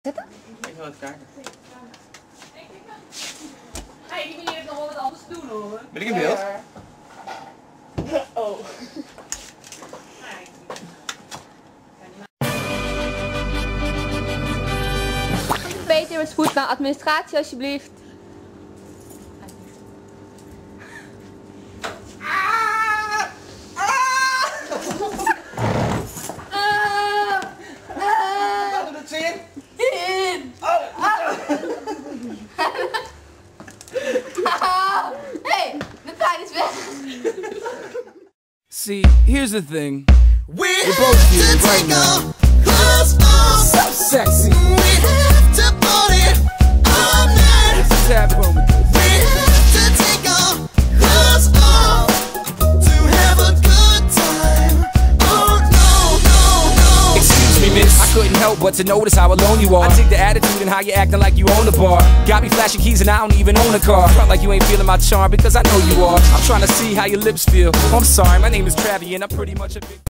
Zetten? Ik wil het kijken. Hey, die meneer heeft nog wel wat anders te doen hoor. Ben ik in beeld? Oh. Peter, met spoed naar administratie alsjeblieft. Waar doet het zin? Hey, de trein is weg. See, here's the thing. We're both here to right take now. our clothes off. So sexy. We have to party all night. It's a tap moment. We have to take our clothes off to have a good time. Oh no, no, no. Excuse me, miss. I couldn't help but to notice how alone you are. I take the attitude and how you acting like you own the bar. Got me flashing keys and I don't even own a car. Front like you ain't feeling my charm because I know you are. I'm trying to see how your lips feel. Oh, I'm sorry, my name is Travi and I'm pretty much a big